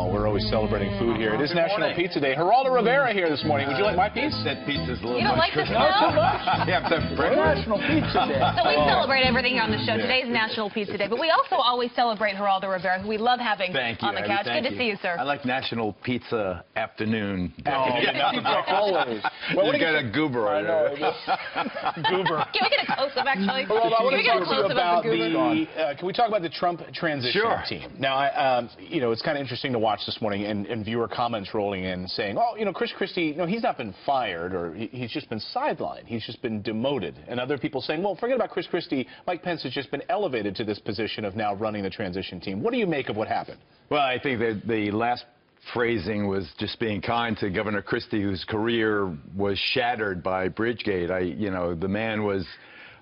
Well, we're always celebrating food here. It is National Pizza Day. Geraldo Rivera here this morning. Would you like my piece? That pizza's a little You don't like the smell? Not too much. Yeah, National Pizza Day. So we celebrate everything here on the show. Today is National Pizza Day, but we also always celebrate Geraldo Rivera, who we love having on the couch. Good to see you, sir. I like National Pizza Afternoon Day. Oh, yeah, always. Well, you got a goober on there. Goober. Can we get a close-up, actually? Well, I want to Can we get a talk to you close-up about of the goober? can we talk about the Trump transition team? Now, you know, it's kind of interesting to watch this morning and viewer comments rolling in saying, oh, you know, Chris Christie, no, he's not been fired or he's just been sidelined. He's just been demoted. And other people saying, well, forget about Chris Christie. Mike Pence has just been elevated to this position of now running the transition team. What do you make of what happened? Well, I think that the last phrasing was just being kind to Governor Christie, whose career was shattered by Bridgegate. You know, the man was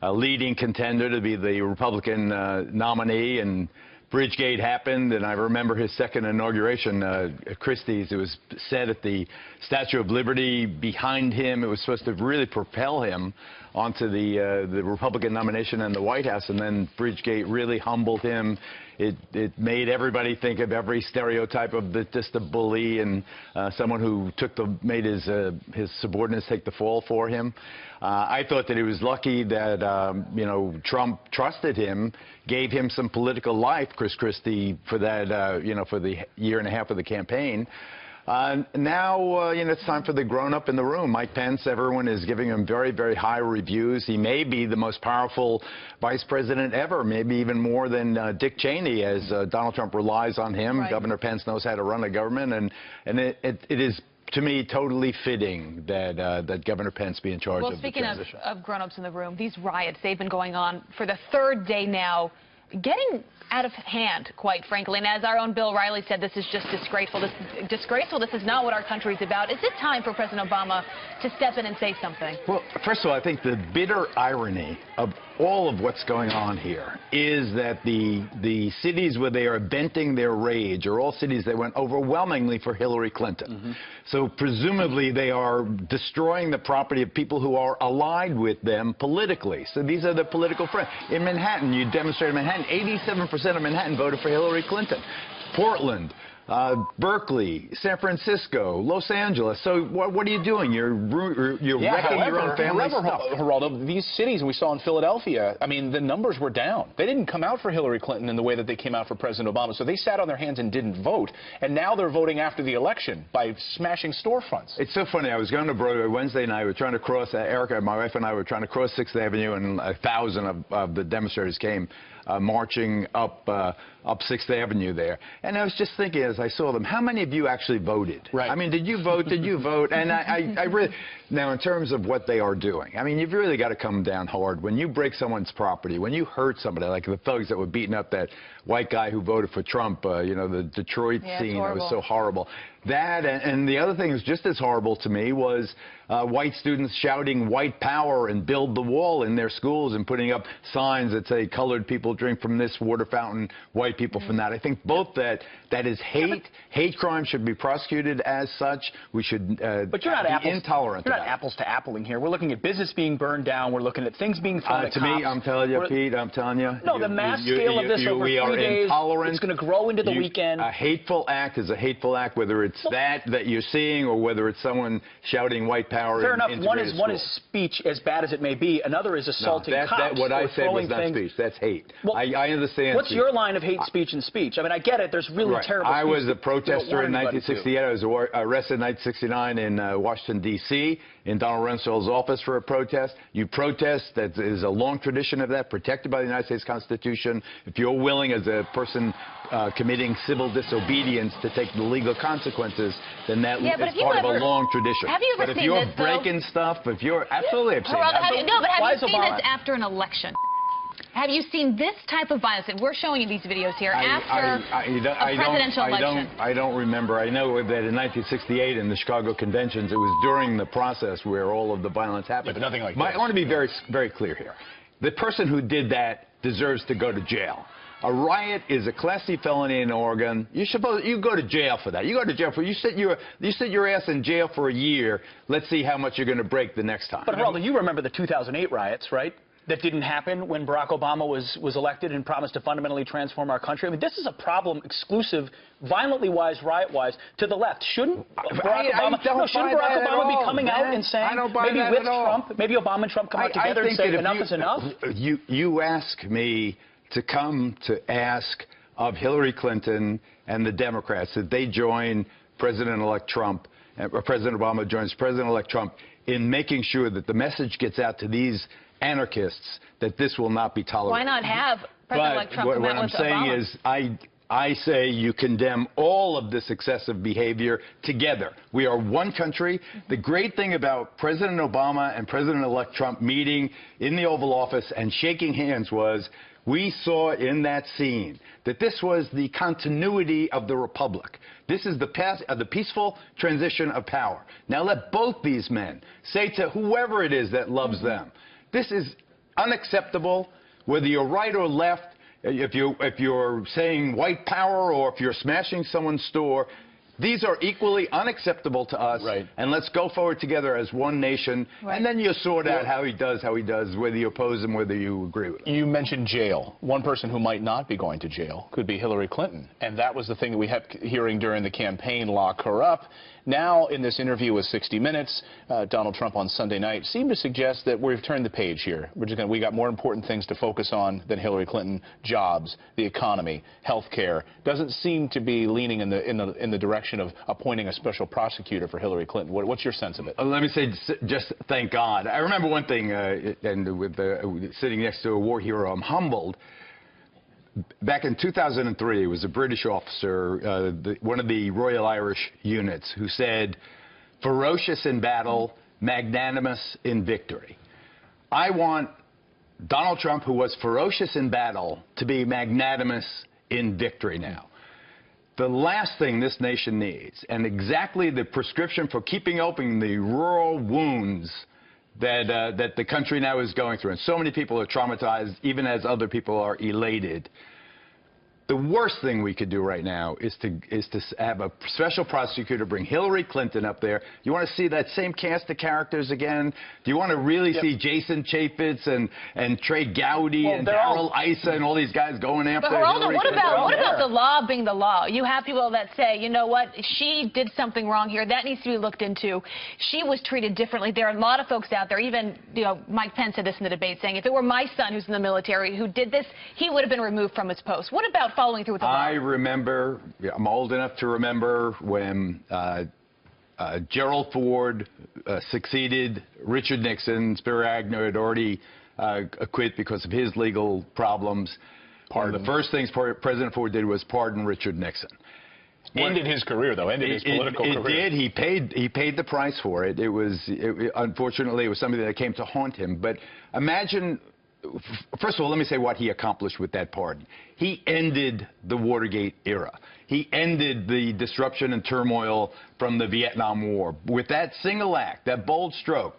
a leading contender to be the Republican nominee, and Bridgegate happened, and I remember his second inauguration, Christie's. It was said at the Statue of Liberty behind him. It was supposed to really propel him onto the Republican nomination in the White House, and then Bridgegate really humbled him. It made everybody think of every stereotype of just a bully and someone who made his subordinates take the fall for him. I thought that he was lucky that you know, Trump trusted him, gave him some political life, Chris Christie, for that you know, for the year and a half of the campaign. Now, you know, it's time for the grown-up in the room. Mike Pence, everyone is giving him very, very high reviews. He may be the most powerful vice president ever, maybe even more than Dick Cheney, as Donald Trump relies on him. Right. Governor Pence knows how to run a government, and it is, to me, totally fitting that that Governor Pence be in charge of the transition. Speaking of grown-ups in the room, these riots, they've been going on for the third day now, getting out of hand, quite frankly. And as our own Bill Riley said, this is just disgraceful. This is not what our country's about. Is it time for President Obama to step in and say something? Well, first of all, I think the bitter irony of all of what's going on here is that the cities where they are venting their rage are all cities that went overwhelmingly for Hillary Clinton. Mm-hmm. So presumably they are destroying the property of people who are allied with them politically. So these are the political friends. In Manhattan, you demonstrated in Manhattan, 87% of Manhattan voted for Hillary Clinton. Portland, Berkeley, San Francisco, Los Angeles. So what are you doing? You're wrecking your own family stuff. Geraldo, these cities we saw in Philadelphia, I mean, the numbers were down. They didn't come out for Hillary Clinton in the way that they came out for President Obama. So they sat on their hands and didn't vote. And now they're voting after the election by smashing storefronts. It's so funny. I was going to Broadway Wednesday night. We were trying to cross, Erica, my wife and I were trying to cross 6th Avenue, and 1,000 of the demonstrators came marching up 6th Avenue there. And I was just thinking as I saw them, how many of you actually voted? Right. I mean, did you vote? Did you vote? And I really, now in terms of what they are doing, I mean, you've really got to come down hard. When you break someone's property, when you hurt somebody, like the thugs that were beating up that white guy who voted for Trump, you know, the Detroit scene, it was so horrible. That and the other thing is just as horrible to me was white students shouting white power and build the wall in their schools and putting up signs that say colored people drink from this water fountain, white people from that. I think both that is hate. Hate crime should be prosecuted as such. We should but you're not be intolerant. You're not apples to appling here. We're looking at business being burned down. We're looking at things being thrown at to cops. me, I'm telling you, Pete, I'm telling you. No, the mass scale of this over 3 days, it's going to grow into the weekend. A hateful act is a hateful act, whether it's that you're seeing or whether it's someone shouting white power. Fair enough. One is speech, as bad as it may be. Another is assaulting cops. What I said was not speech. That's hate. Well, I understand. What's your line of hate speech and speech? I mean, I get it. There's really terrible. I was a protester in 1968. I was arrested in 1969 in Washington, D.C., in Donald Rumsfeld's office for a protest. You protest. That is a long tradition of that, protected by the United States Constitution. If you're willing, as a person committing civil disobedience, to take the legal consequences, then that is part of a long tradition. Have you ever but if seen you're this, breaking stuff, if you're absolutely upset. No, but have you seen this after an election? Have you seen this type of violence? And we're showing you these videos here after a presidential election. I don't remember. I know that in 1968 in the Chicago conventions, it was during the process where all of the violence happened. Yeah, but nothing like this. I want to be very, very clear here. The person who did that deserves to go to jail. A riot is a Class C felony in Oregon. You go to jail for that. You go to jail for you sit your ass in jail for a year. Let's see how much you're going to break the next time. But Geraldo, you remember the 2008 riots, right? that didn't happen when Barack Obama was elected and promised to fundamentally transform our country. I mean, this is a problem exclusive, violently wise, riot-wise, to the left. Shouldn't Barack Obama be coming out and saying, maybe with Trump, maybe Obama and Trump come out together and say enough is enough? You ask me to come to ask of Hillary Clinton and the Democrats that they join President-elect Trump, or President Obama joins President-elect Trump in making sure that the message gets out to these anarchists that this will not be tolerated. Why not have President-elect Trump come out with Obama? What I'm saying is I say you condemn all of this excessive behavior together. We are one country. The great thing about President Obama and President-elect Trump meeting in the Oval Office and shaking hands was we saw in that scene that this was the continuity of the republic. This is the peaceful transition of power. Now let both these men say to whoever it is that loves them, this is unacceptable, whether you're right or left, if you're saying white power or if you're smashing someone's store. These are equally unacceptable to us, right. And let's go forward together as one nation, right. And then you sort out how he does, whether you oppose him, whether you agree with him. You mentioned jail. One person who might not be going to jail could be Hillary Clinton, and that was the thing that we kept hearing during the campaign, lock her up. Now, in this interview with 60 Minutes, Donald Trump on Sunday night seemed to suggest that we've turned the page here. We got more important things to focus on than Hillary Clinton: jobs, the economy, health care. Doesn't seem to be leaning in the direction of appointing a special prosecutor for Hillary Clinton. What's your sense of it? Let me say, just thank God. I remember one thing, and with sitting next to a war hero, I'm humbled. Back in 2003, it was a British officer, one of the Royal Irish units, who said, ferocious in battle, magnanimous in victory. I want Donald Trump, who was ferocious in battle, to be magnanimous in victory now. The last thing this nation needs, and exactly the prescription for keeping open the rural wounds that the country now is going through, and so many people are traumatized, even as other people are elated. The worst thing we could do right now is to have a special prosecutor bring Hillary Clinton up there. You want to see that same cast of characters again? Do you want to really see Jason Chaffetz and Trey Gowdy and Darrell Issa and all these guys going after Hillary Clinton? What about the law being the law? You have people that say, you know what, she did something wrong here. That needs to be looked into. She was treated differently. There are a lot of folks out there, even Mike Pence said this in the debate, saying if it were my son who's in the military who did this, he would have been removed from his post. What about following through with the law? I remember, I'm old enough to remember when Gerald Ford succeeded Richard Nixon. Spiro Agnew had already quit because of his legal problems. One of the first things President Ford did was pardon Richard Nixon. Ended his career, though. Ended his political career. It did. He paid the price for it. Unfortunately, it was something that came to haunt him. But imagine. First of all, let me say what he accomplished with that pardon. He ended the Watergate era. He ended the disruption and turmoil from the Vietnam War. With that single act, that bold stroke,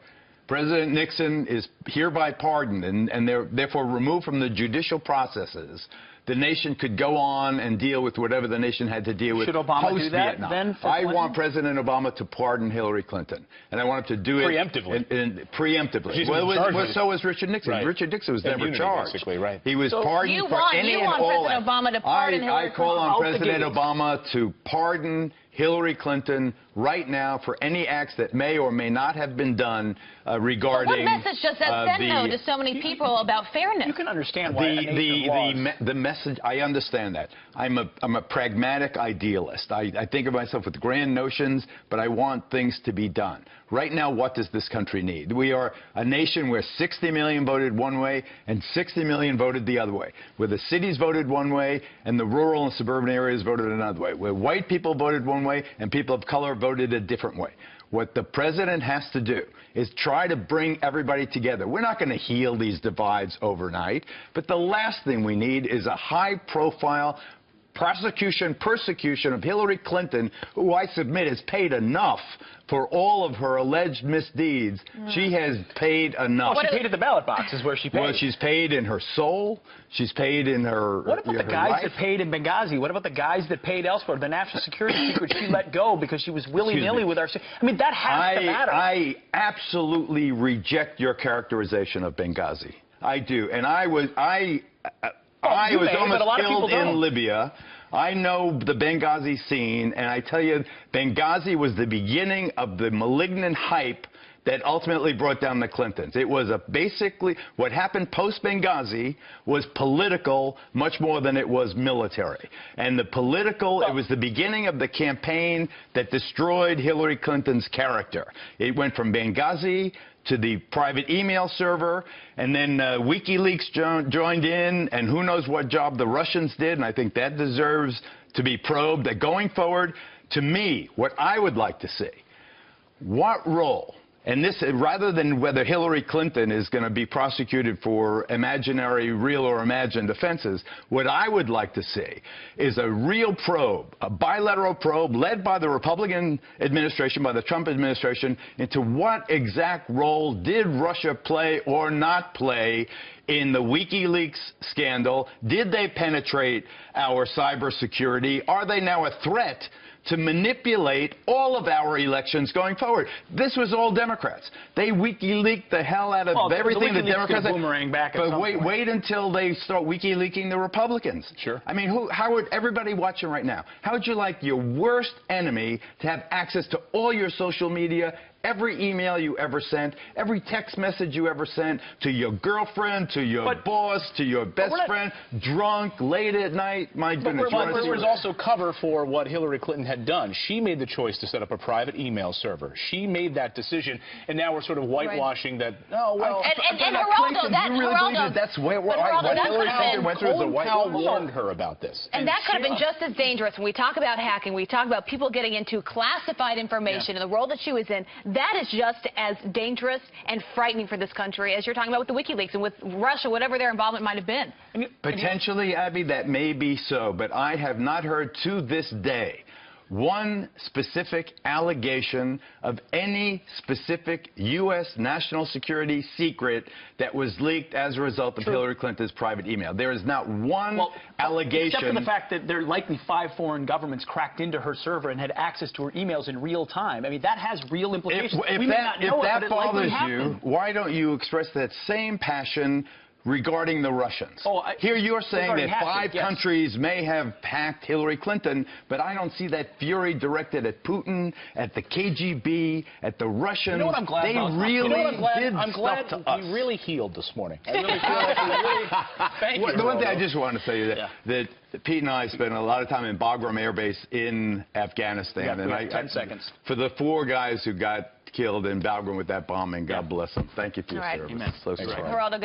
President Nixon is hereby pardoned and therefore removed from the judicial processes. The nation could go on and deal with whatever the nation had to deal with post-Vietnam. I want President Obama to pardon Hillary Clinton, and I want him to do it preemptively. Well, so was Richard Nixon. Right. Richard Nixon was never charged. Right. He was pardoned for any and all. You want President Obama to pardon Hillary Clinton? I call on President Obama to pardon Hillary Clinton right now for any acts that may or may not have been done regarding. But what message does that send, though, to so many people about fairness? You can understand why the message. I understand that. I'm a pragmatic idealist. I think of myself with grand notions, but I want things to be done. Right now, what does this country need? We are a nation where 60 million voted one way and 60 million voted the other way, where the cities voted one way and the rural and suburban areas voted another way, where white people voted one way and people of color voted a different way. What the president has to do is try to bring everybody together. We're not going to heal these divides overnight, but the last thing we need is a high-profile persecution of Hillary Clinton, who I submit has paid enough for all of her alleged misdeeds. She has paid enough. Well, she paid at the ballot box is where she paid. Well, she's paid in her soul. She's paid in her What about the guys that paid in Benghazi? What about the guys that paid elsewhere? The national security secret she let go because she was willy-nilly with our... I mean, that has to matter. I absolutely reject your characterization of Benghazi. I do. And I was you may, almost but a lot of people killed in don't. Libya. I know the Benghazi scene, and I tell you, Benghazi was the beginning of the malignant hype that ultimately brought down the Clintons. It was basically what happened post-Benghazi was political much more than it was military. And the political, it was the beginning of the campaign that destroyed Hillary Clinton's character. It went from Benghazi to the private email server, and then WikiLeaks joined in, and who knows what job the Russians did, and I think that deserves to be probed. That going forward, to me, what I would like to see, what role, and this, rather than whether Hillary Clinton is going to be prosecuted for imaginary, real or imagined offenses, what I would like to see is a real probe, a bilateral probe led by the Republican administration, by the Trump administration, into what exact role did Russia play or not play in the WikiLeaks scandal. Did they penetrate our cybersecurity? Are they now a threat to manipulate all of our elections going forward? This was all Democrats. They WikiLeaked the hell out of everything the Democrats did. Boomerang back at but wait until they start WikiLeaking the Republicans. Sure. I mean, how would everybody watching right now, how would you like your worst enemy to have access to all your social media, every email you ever sent, every text message you ever sent, to your girlfriend, to your boss, to your best friend, drunk, late at night? My goodness. But there was also cover for what Hillary Clinton had done. She made the choice to set up a private email server. She made that decision, and now we're sort of whitewashing that, oh, well. And Geraldo, that's what Hillary Clinton went through as a whitewash? warned her about this. And that could have been just as dangerous. When we talk about hacking, we talk about people getting into classified information and the role that she was in. That is just as dangerous and frightening for this country as you're talking about with the WikiLeaks and with Russia, whatever their involvement might have been. Potentially, Abby, that may be so, but I have not heard to this day one specific allegation of any specific U.S. national security secret that was leaked as a result of Hillary Clinton's private email. There is not one allegation. Except for the fact that there are likely 5 foreign governments cracked into her server and had access to her emails in real time. I mean, that has real implications. If that bothers you, why don't you express that same passion regarding the Russians? Here you're saying that 5 countries may have hacked Hillary Clinton, but I don't see that fury directed at Putin, at the KGB, at the Russians. You know what I'm glad about? I'm glad we really healed this morning. I really feel like we really... Thank you, the one thing I just want to say that Pete and I spent a lot of time in Bagram Air Base in Afghanistan. Yeah, and 10 seconds. For the 4 guys who got killed in Bagram with that bombing, God bless them. Thank you for your service. Amen. So sorry. Geraldo,